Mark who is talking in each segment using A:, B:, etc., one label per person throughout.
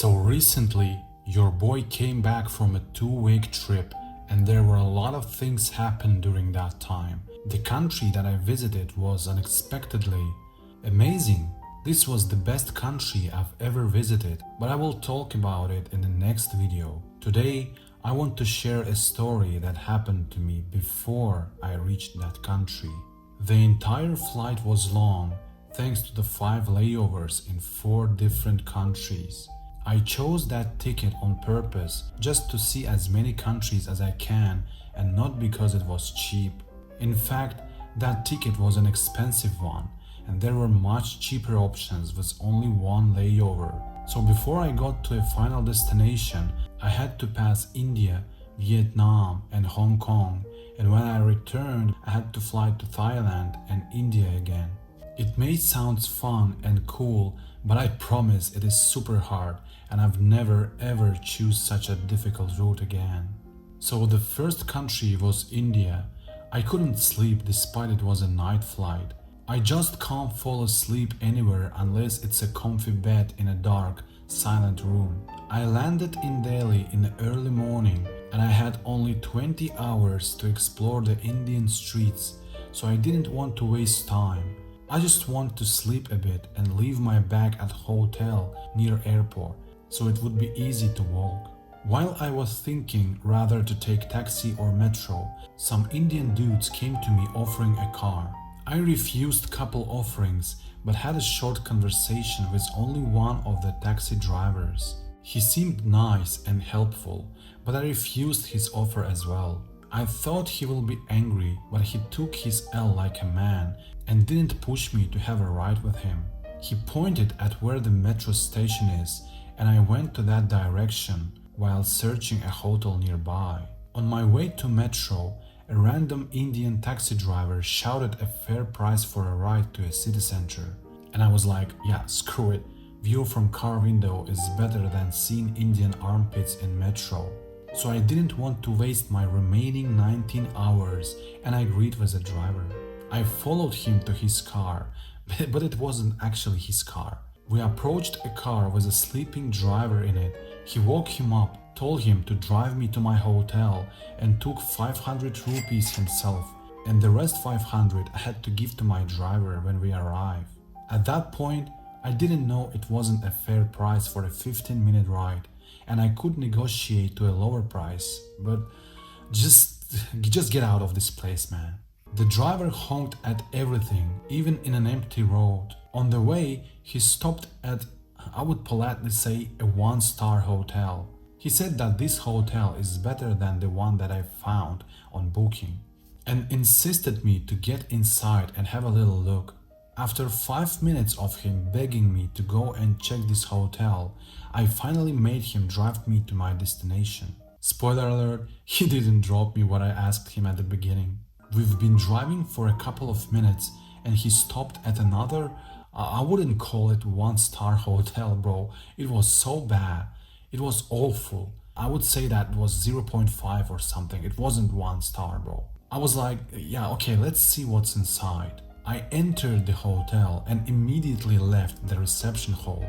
A: So recently, your boy came back from a 2-week trip and there were a lot of things happened during that time. The country that I visited was unexpectedly amazing. This was the best country I've ever visited, but I will talk about it in the next video. Today, I want to share a story that happened to me before I reached that country. The entire flight was long, thanks to the 5 layovers in 4 different countries. I chose that ticket on purpose just to see as many countries as I can and not because it was cheap. In fact, that ticket was an expensive one and there were much cheaper options with only 1 layover. So before I got to a final destination, I had to pass India, Vietnam and Hong Kong, and when I returned I had to fly to Thailand and India again. It may sound fun and cool, but I promise it is super hard and I've never ever choose such a difficult route again. So the first country was India. I couldn't sleep despite it was a night flight. I just can't fall asleep anywhere unless it's a comfy bed in a dark, silent room. I landed in Delhi in the early morning and I had only 20 hours to explore the Indian streets, so I didn't want to waste time. I just want to sleep a bit and leave my bag at hotel near airport, so it would be easy to walk. While I was thinking rather to take taxi or metro, some Indian dudes came to me offering a car. I refused couple offerings but had a short conversation with only one of the taxi drivers. He seemed nice and helpful, but I refused his offer as well. I thought he will be angry, but he took his L like a man and didn't push me to have a ride with him. He pointed at where the metro station is and I went to that direction while searching a hotel nearby. On my way to metro, a random Indian taxi driver shouted a fair price for a ride to a city center. And I was like, yeah, screw it. View from car window is better than seeing Indian armpits in metro. So I didn't want to waste my remaining 19 hours and I agreed with the driver. I followed him to his car, but it wasn't actually his car. We approached a car with a sleeping driver in it. He woke him up, told him to drive me to my hotel and took 500 rupees himself, and the rest 500 I had to give to my driver when we arrived. At that point, I didn't know it wasn't a fair price for a 15-minute ride and I could negotiate to a lower price, but just get out of this place, man. The driver honked at everything, even in an empty road. On the way, he stopped at, I would politely say, a 1-star hotel. He said that this hotel is better than the one that I found on Booking and insisted me to get inside and have a little look. After 5 minutes of him begging me to go and check this hotel, I finally made him drive me to my destination. Spoiler alert, he didn't drop me what I asked him at the beginning. We've been driving for a couple of minutes and he stopped at another, I wouldn't call it 1-star hotel, bro. It was so bad. It was awful. I would say that it was 0.5 or something. It wasn't 1 star, bro. I was like, yeah, okay, let's see what's inside. I entered the hotel and immediately left the reception hall.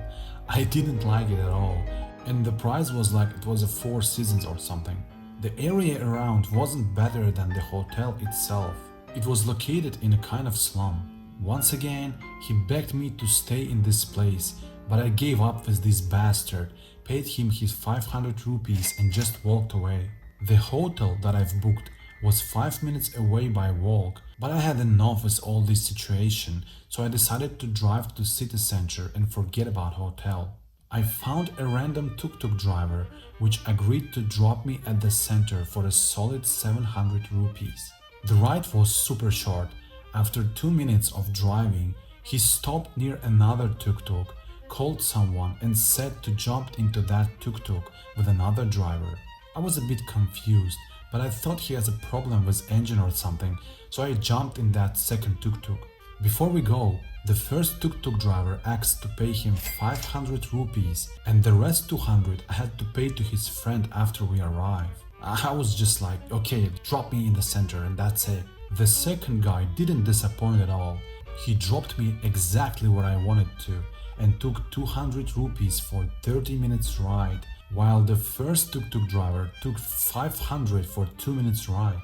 A: I didn't like it at all, and the price was like it was a 4 Seasons or something. The area around wasn't better than the hotel itself. It was located in a kind of slum. Once again, he begged me to stay in this place, but I gave up with this bastard, paid him his 500 rupees and just walked away. The hotel that I've booked was 5 minutes away by walk, but I had enough with all this situation, so I decided to drive to city center and forget about hotel. I found a random tuk-tuk driver which agreed to drop me at the center for a solid 700 rupees. The ride was super short. After 2 minutes of driving, he stopped near another tuk-tuk, called someone and said to jump into that tuk-tuk with another driver. I was a bit confused, but I thought he has a problem with engine or something, so I jumped in that second tuk-tuk. Before we go, the first tuk-tuk driver asked to pay him 500 rupees and the rest 200 I had to pay to his friend after we arrived. I was just like, okay, drop me in the center and that's it. The second guy didn't disappoint at all. He dropped me exactly where I wanted to and took 200 rupees for 30 minutes ride, while the first tuk-tuk driver took 500 for 2 minutes ride.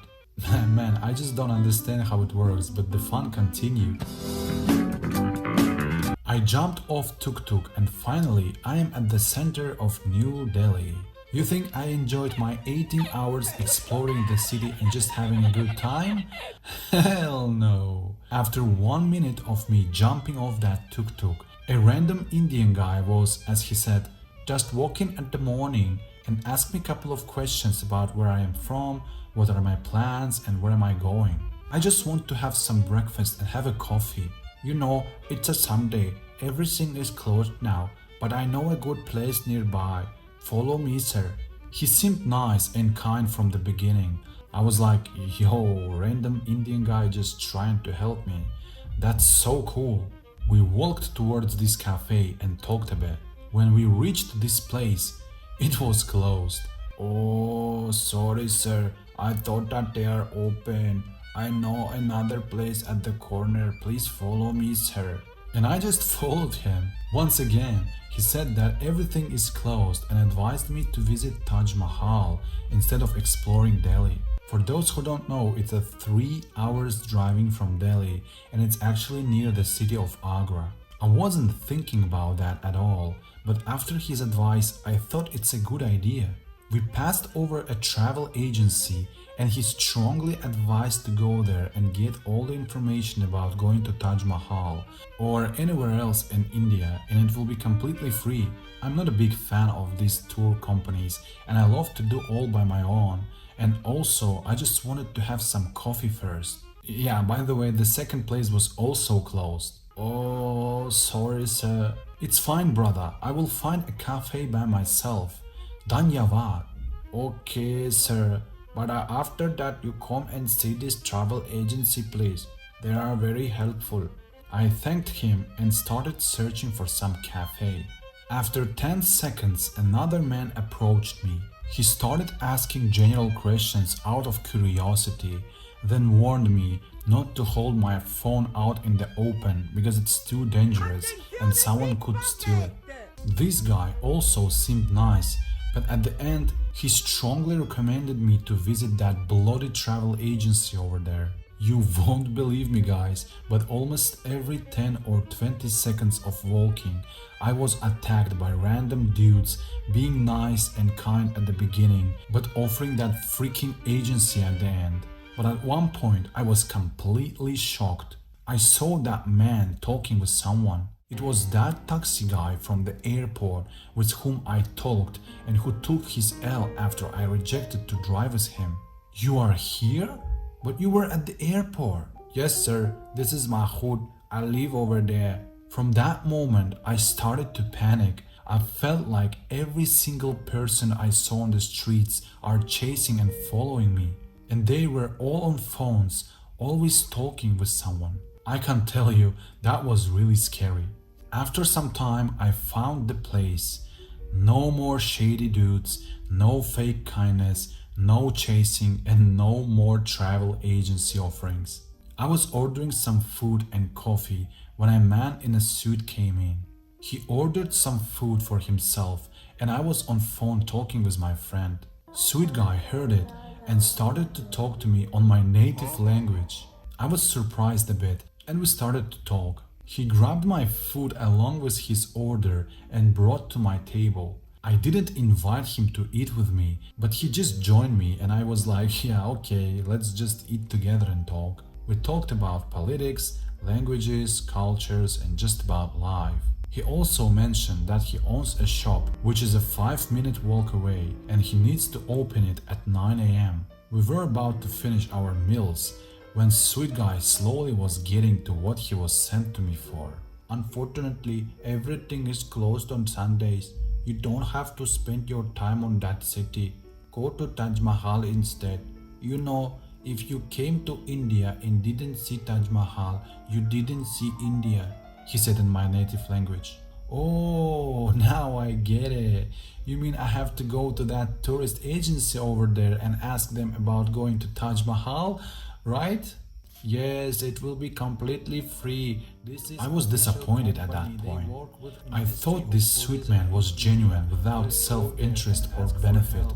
A: Man, I just don't understand how it works, but the fun continued. I jumped off tuk-tuk and finally I am at the center of New Delhi. You think I enjoyed my 18 hours exploring the city and just having a good time? Hell no. After 1 minute of me jumping off that tuk-tuk, a random Indian guy was, as he said, just walking at the morning and asked me a couple of questions about where I am from, what are my plans and where am I going. I just want to have some breakfast and have a coffee. You know, it's a Sunday, everything is closed now, but I know a good place nearby. Follow me, sir. He seemed nice and kind from the beginning. I was like, yo, random Indian guy just trying to help me. That's so cool. We walked towards this cafe and talked a bit. When we reached this place, it was closed. Oh, sorry, sir. I thought that they are open. I know another place at the corner. Please follow me, sir. And I just followed him. Once again, he said that everything is closed and advised me to visit Taj Mahal instead of exploring Delhi. For those who don't know, it's a 3 hours driving from Delhi and it's actually near the city of Agra. I wasn't thinking about that at all, but after his advice, I thought it's a good idea. We passed over a travel agency and he strongly advised to go there and get all the information about going to Taj Mahal or anywhere else in India, and it will be completely free. I'm not a big fan of these tour companies and I love to do all by my own, and also I just wanted to have some coffee first. Yeah, by the way, the second place was also closed. Oh, sorry, sir. It's fine, brother. I will find a cafe by myself. Dhanyavad. Okay, sir. But after that you come and see this travel agency, please. They are very helpful. I thanked him and started searching for some cafe. After 10 seconds, another man approached me. He started asking general questions out of curiosity, then warned me not to hold my phone out in the open because it's too dangerous and someone could steal it. This guy also seemed nice, but at the end, he strongly recommended me to visit that bloody travel agency over there. You won't believe me, guys, but almost every 10 or 20 seconds of walking, I was attacked by random dudes being nice and kind at the beginning, but offering that freaking agency at the end. But at one point, I was completely shocked. I saw that man talking with someone. It was that taxi guy from the airport with whom I talked and who took his L after I rejected to drive with him. You are here? But you were at the airport. Yes, sir. This is my hood. I live over there. From that moment, I started to panic. I felt like every single person I saw on the streets are chasing and following me. And they were all on phones, always talking with someone. I can tell you, that was really scary. After some time, I found the place. No more shady dudes, no fake kindness, no chasing, and no more travel agency offerings. I was ordering some food and coffee when a man in a suit came in. He ordered some food for himself and I was on phone talking with my friend. Sweet guy heard it and started to talk to me on my native language. I was surprised a bit and we started to talk. He grabbed my food along with his order and brought to my table. I didn't invite him to eat with me, but he just joined me and I was like, yeah, okay, let's just eat together and talk. We talked about politics, languages, cultures, and just about life. He also mentioned that he owns a shop which is a 5-minute walk away and he needs to open it at 9 a.m. We were about to finish our meals when sweet guy slowly was getting to what he was sent to me for. Unfortunately, everything is closed on Sundays. You don't have to spend your time on that city. Go to Taj Mahal instead. You know, if you came to India and didn't see Taj Mahal, you didn't see India, he said in my native language. Oh, now I get it. You mean I have to go to that tourist agency over there and ask them about going to Taj Mahal, right? Yes, it will be completely free. I was disappointed at that point. I thought this sweet man was genuine without self-interest or benefit.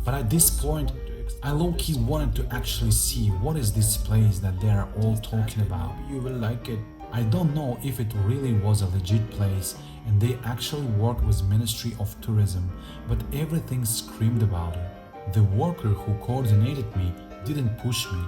A: But at this point, I low-key wanted to actually see what is this place that they are all talking about. You will like it. I don't know if it really was a legit place and they actually work with Ministry of Tourism, but everything screamed about it. The worker who coordinated me didn't push me.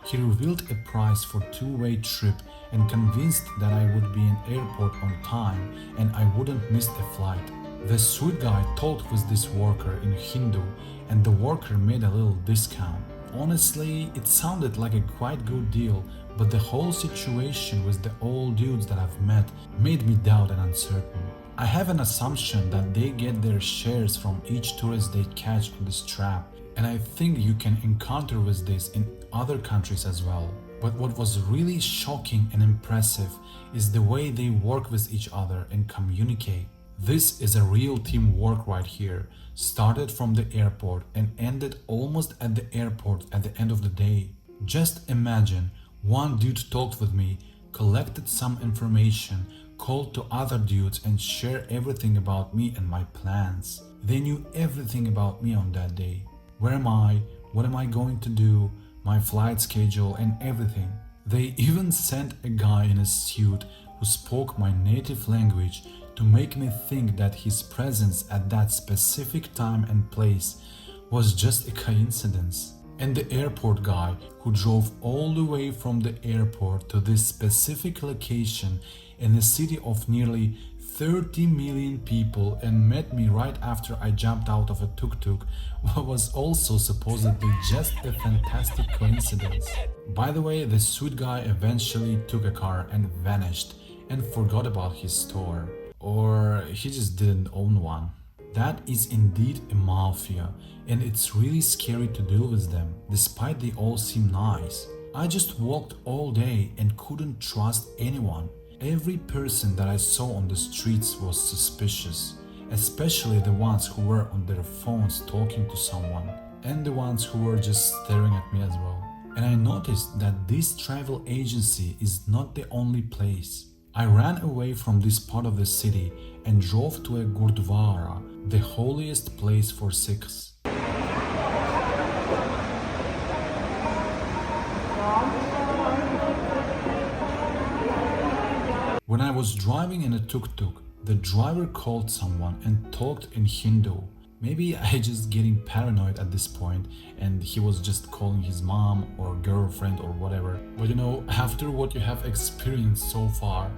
A: He revealed a price for two-way trip and convinced that I would be in airport on time and I wouldn't miss a flight. The sweet guy talked with this worker in Hindu and the worker made a little discount. Honestly, it sounded like a quite good deal, but the whole situation with the old dudes that I've met made me doubt and uncertain. I have an assumption that they get their shares from each tourist they catch on this trap, and I think you can encounter with this in other countries as well. But what was really shocking and impressive is the way they work with each other and communicate. This is a real teamwork right here, started from the airport and ended almost at the airport at the end of the day. Just imagine, one dude talked with me, collected some information, called to other dudes and shared everything about me and my plans. They knew everything about me on that day. Where am I? What am I going to do? My flight schedule and everything. They even sent a guy in a suit who spoke my native language to make me think that his presence at that specific time and place was just a coincidence. And the airport guy who drove all the way from the airport to this specific location in a city of nearly 30 million people and met me right after I jumped out of a tuk-tuk was also supposedly just a fantastic coincidence. By the way, the sweet guy eventually took a car and vanished and forgot about his store. Or he just didn't own one. That is indeed a mafia, and it's really scary to deal with them, despite they all seem nice. I just walked all day and couldn't trust anyone. Every person that I saw on the streets was suspicious, especially the ones who were on their phones talking to someone, and the ones who were just staring at me as well. And I noticed that this travel agency is not the only place. I ran away from this part of the city and drove to a Gurdwara, the holiest place for Sikhs. When I was driving in a tuk-tuk, the driver called someone and talked in Hindu. Maybe I just getting paranoid at this point and he was just calling his mom or girlfriend or whatever. But you know, after what you have experienced so far,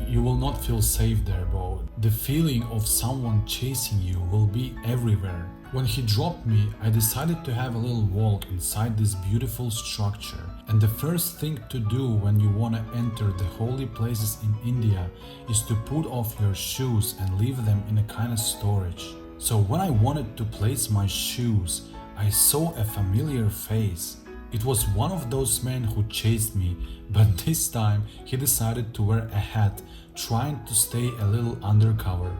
A: you will not feel safe there, bro. The feeling of someone chasing you will be everywhere. When he dropped me, I decided to have a little walk inside this beautiful structure. And the first thing to do when you want to enter the holy places in India is to put off your shoes and leave them in a kind of storage. So when I wanted to place my shoes, I saw a familiar face. It was one of those men who chased me, but this time he decided to wear a hat, trying to stay a little undercover.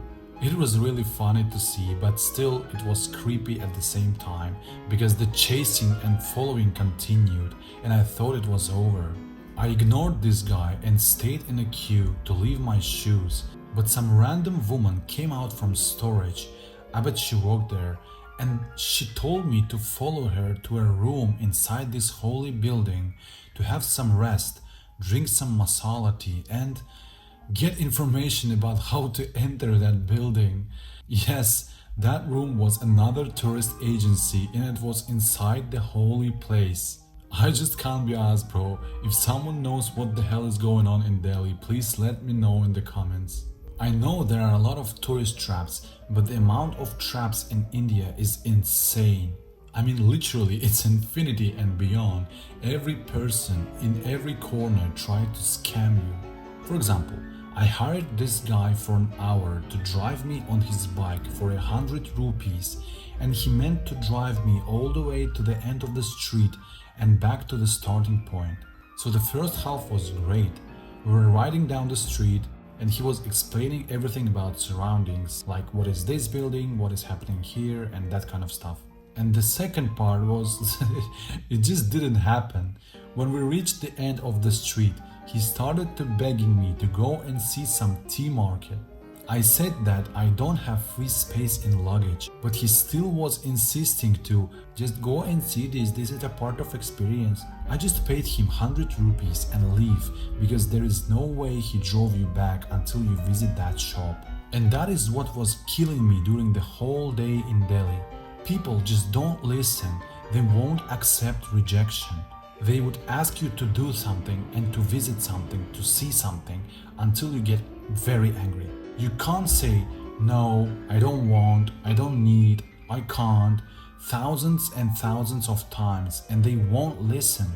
A: It was really funny to see, but still it was creepy at the same time, because the chasing and following continued and I thought it was over. I ignored this guy and stayed in a queue to leave my shoes, but some random woman came out from storage. I bet she worked there, and she told me to follow her to a room inside this holy building to have some rest, drink some masala tea and get information about how to enter that building. Yes, that room was another tourist agency and it was inside the holy place. I just can't be asked, bro. If someone knows what the hell is going on in Delhi, please let me know in the comments. I know there are a lot of tourist traps, but the amount of traps in India is insane. I mean, literally, it's infinity and beyond. Every person in every corner tried to scam you. For example, I hired this guy for an hour to drive me on his bike for 100 rupees, and he meant to drive me all the way to the end of the street and back to the starting point. So the first half was great. We were riding down the street, and he was explaining everything about surroundings, like what is this building, what is happening here, and that kind of stuff. And the second part was, it just didn't happen. When we reached the end of the street, he started to begging me to go and see some tea market. I said that I don't have free space in luggage, but he still was insisting to just go and see this is a part of experience. I just paid him 100 rupees and leave because there is no way he drove you back until you visit that shop. And that is what was killing me during the whole day in Delhi. People just don't listen, they won't accept rejection. They would ask you to do something and to visit something, to see something, until you get very angry. You can't say, no, I don't want, I don't need, I can't, thousands and thousands of times, and they won't listen.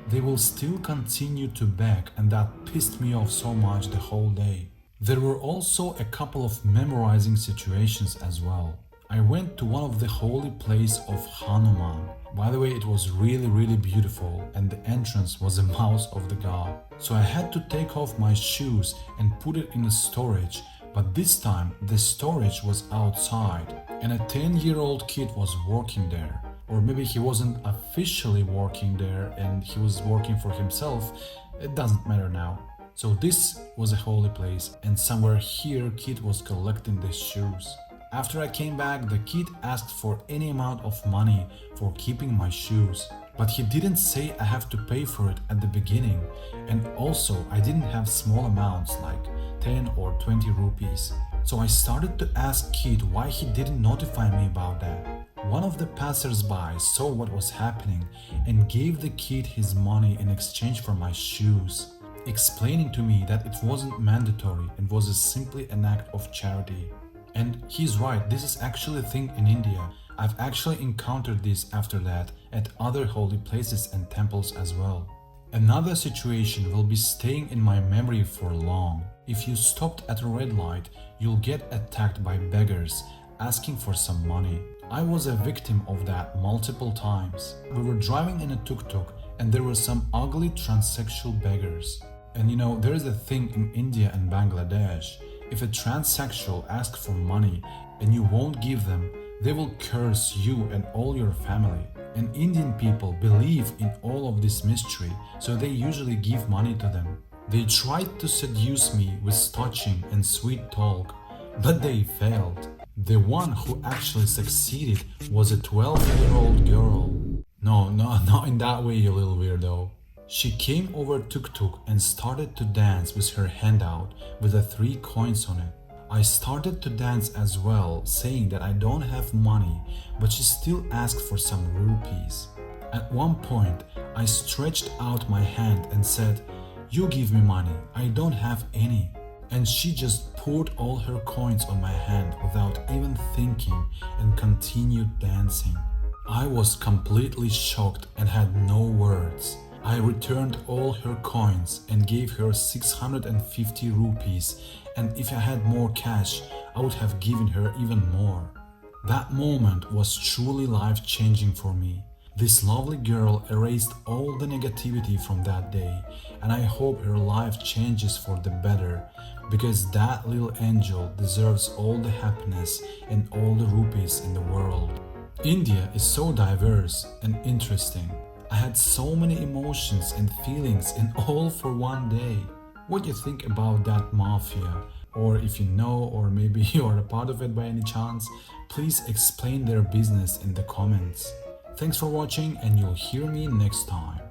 A: They will still continue to beg, and that pissed me off so much the whole day. There were also a couple of memorizing situations as well. I went to one of the holy place of Hanuman. By the way, it was really beautiful, and the entrance was a mouse of the god. So I had to take off my shoes and put it in a storage, but this time the storage was outside and a 10-year-old kid was working there. Or maybe he wasn't officially working there and he was working for himself. It doesn't matter now. So this was a holy place, and somewhere here kid was collecting the shoes. After I came back, the kid asked for any amount of money for keeping my shoes. But he didn't say I have to pay for it at the beginning, and also I didn't have small amounts like 10 or 20 rupees. So I started to ask kid why he didn't notify me about that. One of the passers-by saw what was happening and gave the kid his money in exchange for my shoes, explaining to me that it wasn't mandatory and was simply an act of charity. And he's right, this is actually a thing in India. I've actually encountered this after that at other holy places and temples as well. Another situation will be staying in my memory for long. If you stopped at a red light, you'll get attacked by beggars asking for some money. I was a victim of that multiple times. We were driving in a tuk-tuk and there were some ugly transsexual beggars. And you know, there is a thing in India and Bangladesh. If a transsexual asks for money and you won't give them, they will curse you and all your family. And Indian people believe in all of this mystery, so they usually give money to them. They tried to seduce me with touching and sweet talk, but they failed. The one who actually succeeded was a 12-year-old girl. No, not in that way, you little weirdo. She came over tuk-tuk and started to dance with her hand out with the 3 coins on it. I started to dance as well, saying that I don't have money, but she still asked for some rupees. At one point, I stretched out my hand and said, "You give me money, I don't have any." And she just poured all her coins on my hand without even thinking and continued dancing. I was completely shocked and had no words. I returned all her coins and gave her 650 rupees, and if I had more cash, I would have given her even more. That moment was truly life-changing for me. This lovely girl erased all the negativity from that day, and I hope her life changes for the better, because that little angel deserves all the happiness and all the rupees in the world. India is so diverse and interesting. I had so many emotions and feelings in all for one day. What do you think about that mafia? Or if you know, or maybe you are a part of it by any chance, please explain their business in the comments. Thanks for watching, and you'll hear me next time.